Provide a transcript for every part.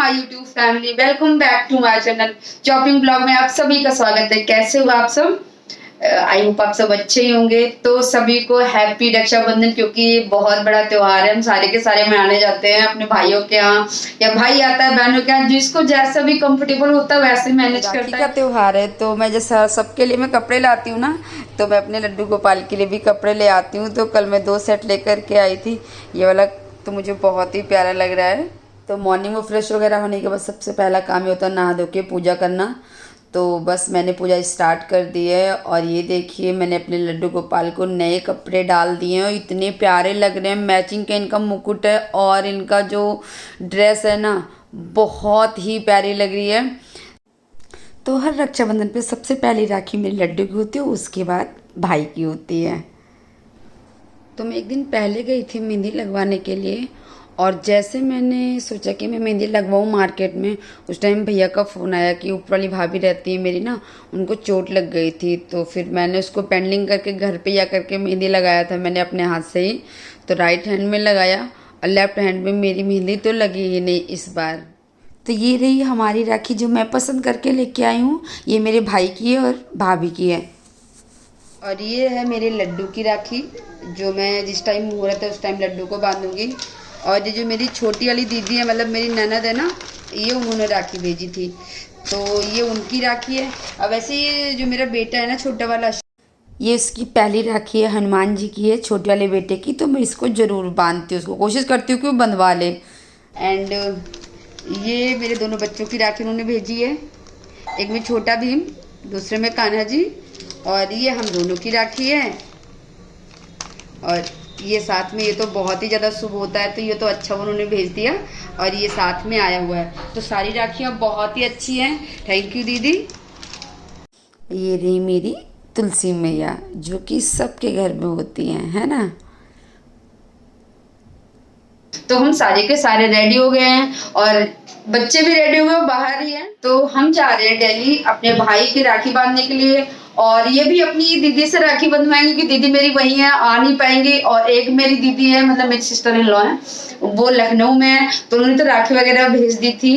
My YouTube family, welcome back to my channel shopping blog में आप सभी का स्वागत है। कैसे हो आप सब? आई होप आप सब अच्छे ही होंगे। तो सभी को हैप्पी रक्षाबंधन, क्योंकि ये बहुत बड़ा त्योहार है। हम सारे के सारे मनाने जाते हैं अपने भाइयों के यहाँ, या भाई आता है बहनों के यहाँ, जिसको जैसा भी कंफर्टेबल होता है वैसे मैनेज करता है। त्योहार है तो मैं जैसा सबके लिए मैं कपड़े लाती हूँ ना, तो मैं अपने लड्डू गोपाल के लिए भी कपड़े ले आती हूँ। तो कल मैं 2 सेट लेकर के आई थी। ये वाला तो मुझे बहुत ही प्यारा लग रहा है। तो मॉर्निंग में फ्रेश वगैरह होने के बाद सबसे पहला काम ही होता है नहा धो के पूजा करना। तो बस मैंने पूजा स्टार्ट कर दी है। और ये देखिए मैंने अपने लड्डू गोपाल को नए कपड़े डाल दिए हैं और इतने प्यारे लग रहे हैं। मैचिंग का इनका मुकुट है और इनका जो ड्रेस है ना, बहुत ही प्यारी लग रही है। तो हर रक्षाबंधन पे सबसे पहली राखी मेरे लड्डू की होती है, उसके बाद भाई की होती है। तो मैं एक दिन पहले गई थी मेहंदी लगवाने के लिए, और जैसे मैंने सोचा कि मैं मेहंदी लगवाऊँ मार्केट में, उस टाइम भैया का फ़ोन आया कि ऊपर वाली भाभी रहती है मेरी ना, उनको चोट लग गई थी। तो फिर मैंने उसको पेंडिंग करके घर पे जा करके मेहंदी लगाया था मैंने अपने हाथ से ही। तो राइट हैंड में लगाया और लेफ्ट हैंड में मेरी मेहंदी तो लगी ही नहीं इस बार। तो ये रही हमारी राखी जो मैं पसंद करके लेके आई हूँ। ये मेरे भाई की है और भाभी की है। और ये है मेरे लड्डू की राखी, जो मैं जिस टाइम मुहूर्त है उस टाइम लड्डू को बांधूंगी। और ये जो मेरी छोटी वाली दीदी है, मतलब मेरी ननद है ना, ये उन्होंने राखी भेजी थी, तो ये उनकी राखी है। अब वैसे ये जो मेरा बेटा है ना छोटा वाला, ये इसकी पहली राखी है, हनुमान जी की है छोटे वाले बेटे की। तो मैं इसको ज़रूर बांधती हूँ, उसको कोशिश करती हूँ कि वो बंधवा ले। एंड ये मेरे दोनों बच्चों की राखी उन्होंने भेजी है, एक में छोटा भीम, दूसरे में कान्हा जी। और ये हम दोनों की राखी है। और ये साथ में, ये तो बहुत ही ज़्यादा शुभ होता है, तो ये तो अच्छा उन्होंने भेज दिया। और ये साथ में आया हुआ है, तो सारी राखियाँ बहुत ही अच्छी हैं। थैंक यू दीदी। ये रही मेरी तुलसी मैया, जो कि सबके घर में होती हैं, है ना। तो हम सारे के सारे रेडी हो गए हैं और बच्चे भी रेडी हुए, बाहर ही हैं। तो हम जा रहे हैं दिल्ली अपने भाई की राखी बांधने के लिए। और ये भी अपनी दीदी से राखी बंधवाएंगे, कि दीदी मेरी वही है, आ नहीं पाएंगी। और एक मेरी दीदी है, मतलब मेरी सिस्टर इन लॉ है, वो लखनऊ में है, तो उन्होंने तो राखी वगैरह भेज दी थी।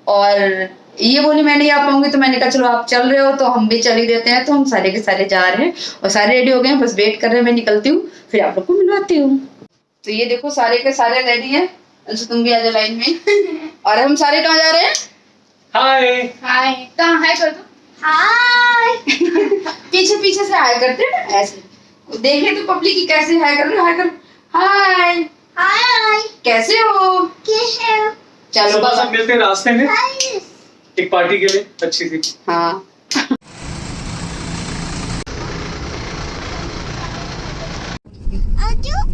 और ये बोली मैं नहीं आ पाऊंगी, तो मैंने कहा चलो आप चल रहे हो तो हम भी चल ही देते हैं। तो हम सारे के सारे जा रहे हैं और सारे रेडी हो गए हैं, बस वेट कर रहे हैं। मैं निकलती हूँ फिर आप लोग को मिलवाती हूँ। तो ये देखो सारे के सारे रेडी हैं, तो तुम भी आ जाओ लाइन में। और हम सारे कहाँ जा रहे हैं? हाय हाय, कहाँ हाय कर दो, हाय। पीछे पीछे से हाय करते हैं ना, ऐसे देखे तो पब्लिक की कैसे हाय कर रहे, हाय कर, हाय हाय, कैसे हो? कैसे हो? चलो बस मिलते हैं रास्ते में एक पार्टी के लिए अच्छी सी। हाँ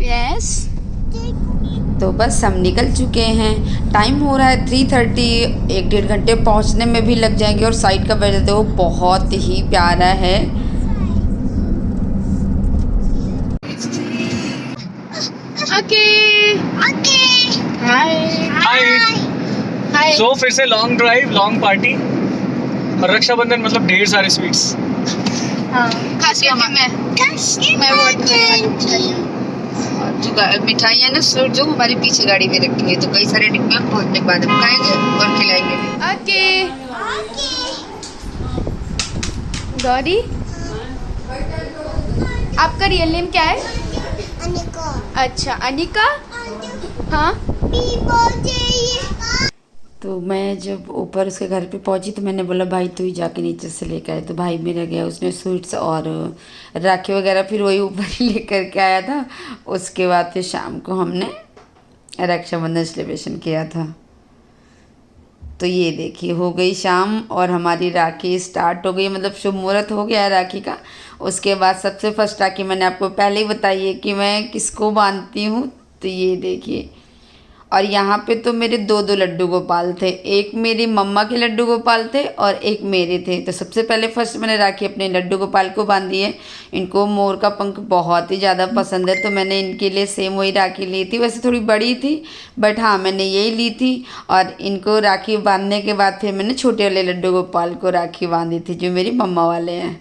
यस। तो बस हम निकल चुके हैं, टाइम हो रहा है 3:30। 1-1.5 घंटे पहुंचने में भी लग जाएंगे। और साइड का वेदर देखो बहुत ही प्यारा है। ओके ओके, हाय हाय हाय। सो फिर से लॉन्ग ड्राइव, लॉन्ग पार्टी और रक्षाबंधन मतलब ढेर सारे स्वीट्स। हाँ, खास करके मैं बहुत जो मिठाइयाँ ना सर जो हमारी पीछे गाड़ी में रखी है, तो कई सारे डिब्बे हम पहुंचने के बाद हम खाएंगे और खिलाएंगे भी। ओके गौरी, आपका रियल नेम क्या है? अनिका। अच्छा अनिका, हाँ। तो मैं जब ऊपर उसके घर पे पहुंची तो मैंने बोला भाई तू ही जाके नीचे से लेकर आए। तो भाई मेरा गया, उसने स्वीट्स और राखी वगैरह फिर वही ऊपर लेकर के आया था। उसके बाद फिर शाम को हमने रक्षाबंधन सेलिब्रेशन किया था। तो ये देखिए हो गई शाम और हमारी राखी स्टार्ट हो गई, मतलब शुभ मुहूर्त हो गया है राखी का। उसके बाद सबसे फर्स्ट राखी मैंने आपको पहले ही बताई है कि मैं किसको बांधती हूँ। तो ये देखिए, और यहाँ पे तो मेरे 2-2 लड्डू गोपाल थे, एक मेरी मम्मा के लड्डू गोपाल थे और एक मेरे थे। तो सबसे पहले फर्स्ट मैंने राखी अपने लड्डू गोपाल को बांधी है। इनको मोर का पंख बहुत ही ज़्यादा पसंद है, तो मैंने इनके लिए सेम वही राखी ली थी। वैसे थोड़ी बड़ी थी बट हाँ मैंने यही ली थी। और इनको राखी बांधने के बाद फिर मैंने छोटे वाले लड्डू गोपाल को राखी बांधी थी, जो मेरी मम्मा वाले हैं।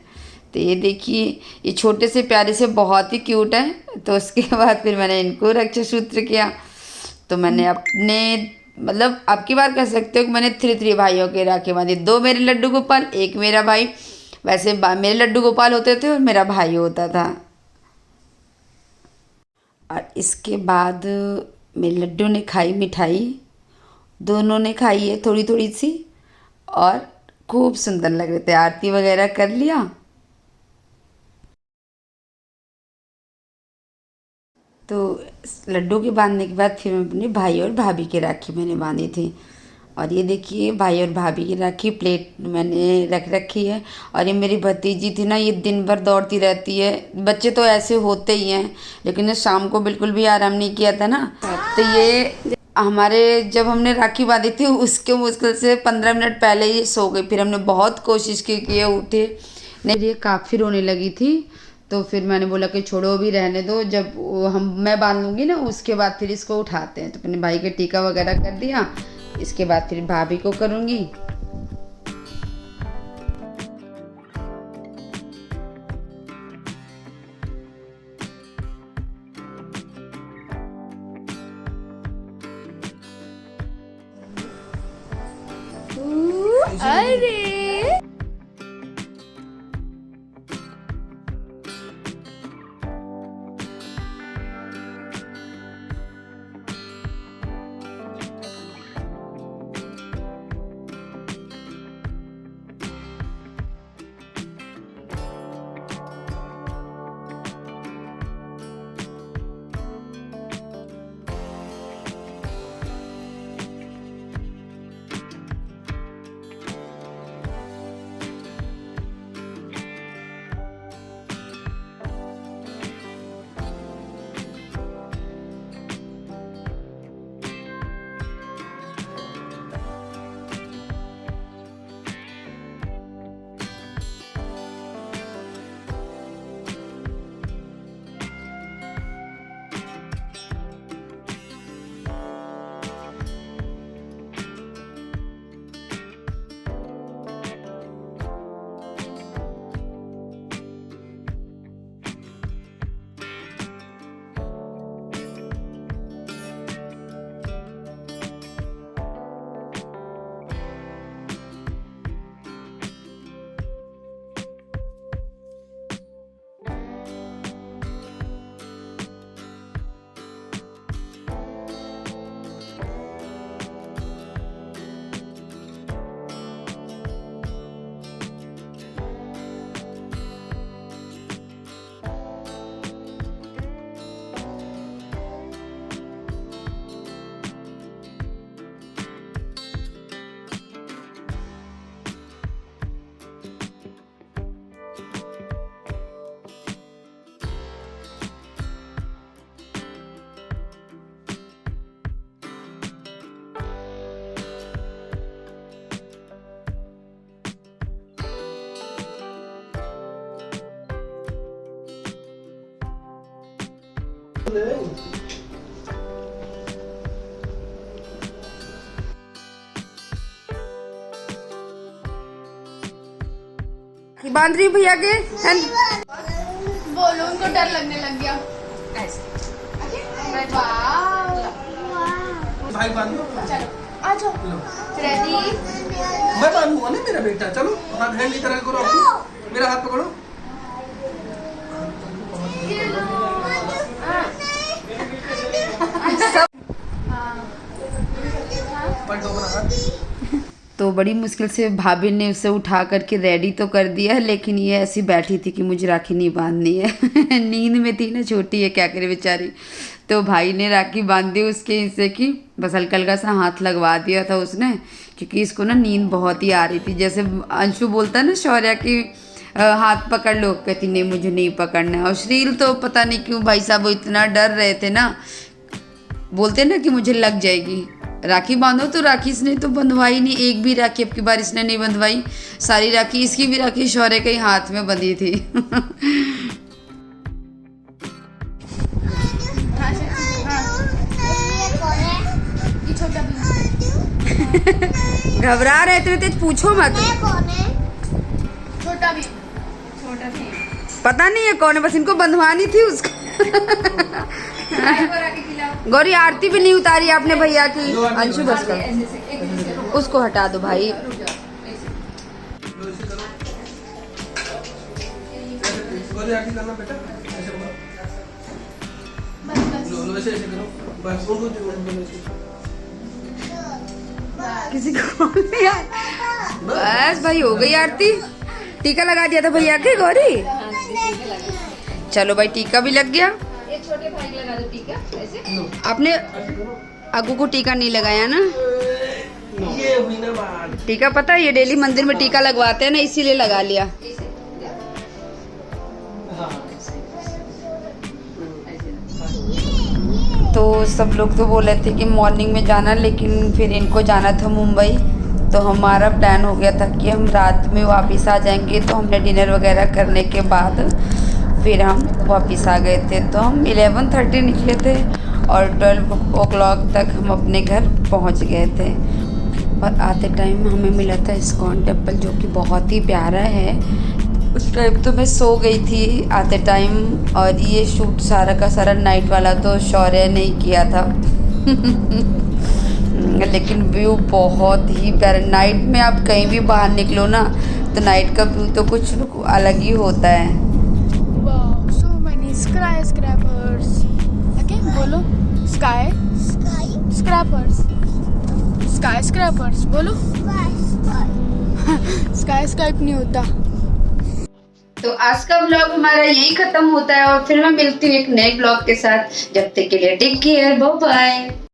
तो ये देखिए ये छोटे से प्यारे से बहुत ही क्यूट है। तो उसके बाद फिर मैंने इनको रक्षा सूत्र किया। तो मैंने अपने मतलब अब की बार कह सकते हो कि मैंने 3 भाइयों के राखी बांधी, 2 मेरे लड्डू गोपाल, 1 मेरा भाई। वैसे मेरे लड्डू गोपाल होते थे और मेरा भाई होता था। और इसके बाद मेरे लड्डू ने खाई मिठाई, दोनों ने खाई है थोड़ी थोड़ी सी, और खूब सुंदर लग रहे थे। आरती वगैरह कर लिया। तो लड्डू के बांधने के बाद फिर मैं अपने भाई और भाभी की राखी मैंने बांधी थी। और ये देखिए भाई और भाभी की राखी प्लेट मैंने रख रखी है। और ये मेरी भतीजी थी ना, ये दिन भर दौड़ती रहती है। बच्चे तो ऐसे होते ही हैं, लेकिन शाम को बिल्कुल भी आराम नहीं किया था ना। तो ये हमारे जब हमने राखी बांधी थी उसके मुश्किल से 15 मिनट पहले ही सो गई। फिर हमने बहुत कोशिश की कि ये उठे नहीं, ये काफ़ी रोने लगी थी। तो फिर मैंने बोला कि छोड़ो भी रहने दो, जब मैं बांध लूँगी ना उसके बाद फिर इसको उठाते हैं। तो अपने भाई के टीका वगैरह कर दिया, इसके बाद फिर भाभी को करूँगी। अरे बांध रही भैया के बोलो, उनको डर लगने लग गया। भाई बांधो, चलो आ जाओ, रेडी। मैं बांधूंगा ना मेरा बेटा। चलो हाथ हैंड इधर करो, अपनी मेरा हाथ पकड़ो। पलटो अपना हाथ। तो बड़ी मुश्किल से भाभी ने उसे उठा करके रेडी तो कर दिया, लेकिन ये ऐसी बैठी थी कि मुझे राखी नहीं बांधनी है। नींद में थी ना, छोटी है, क्या करे बेचारी। तो भाई ने राखी बांध दी उसके हिस्से की, बस हल्का हल्का सा हाथ लगवा दिया था उसने, क्योंकि इसको ना नींद बहुत ही आ रही थी। जैसे अंशु बोलता है ना शौर्या की हाथ पकड़ लो, कहती नहीं मुझे नहीं पकड़ना है। और श्रील तो पता नहीं क्यों भाई साहब वो इतना डर रहे थे ना, बोलते ना कि मुझे लग जाएगी। राखी बांधो तो राखी इसने तो बंधवाई नहीं, एक भी राखी अब की बार इसने नहीं बंधवाई। सारी राखी, इसकी भी राखी शौर्य के हाथ में बंधी थी। घबरा रहे थे तेज, पूछो मत। छोटा भी पता नहीं है कौन है, बस इनको बंधवानी थी उसको। गौरी आरती भी नहीं उतारी आपने भैया की। अंशु बस कर, उसको हटा दो भाई। लो इसे करो। गोरी आरती करना बेटा, ऐसे करो। लो ऐसे करो बस। उनको किसी को नहीं आया। बस भाई हो गई आरती। टीका लगा दिया था भैया के गौरी। चलो भाई टीका भी लग गया। ये छोटे भाई को लगा दो टीका ऐसे। आपने अगू को टीका नहीं लगाया ना? ये हुई ना बात। टीका पता है ये डेली मंदिर में टीका लगवाते हैं ना, इसीलिए लगा लिया। तो सब लोग तो बोले थे कि मॉर्निंग में जाना, लेकिन फिर इनको जाना था मुंबई। तो हमारा प्लान हो गया था कि हम रात में वापस आ जाएंगे। तो हमने डिनर वगैरह करने के बाद फिर हम वापस आ गए थे। तो हम 11:30 निकले थे और 12 o'clock तक हम अपने घर पहुंच गए थे। और आते टाइम हमें मिला था इस्कॉन टेम्पल, जो कि बहुत ही प्यारा है। उस टाइम तो मैं सो गई थी आते टाइम, और ये शूट सारा का सारा नाइट वाला तो शौर्य ने ही किया था। लेकिन व्यू बहुत ही प्यारा। नाइट में आप कहीं भी बाहर निकलो ना, तो नाइट का व्यू तो कुछ अलग ही होता है। Wow, so many skyscrapers. Again, बोलो sky scrapers. Skyscrapers बोलो। Skyscrape नहीं होता। तो आज का ब्लॉग हमारा यही खत्म होता है, और फिर मैं मिलती हूँ एक नए ब्लॉग के साथ। जब तक के लिए टेक केयर, बाय बाय।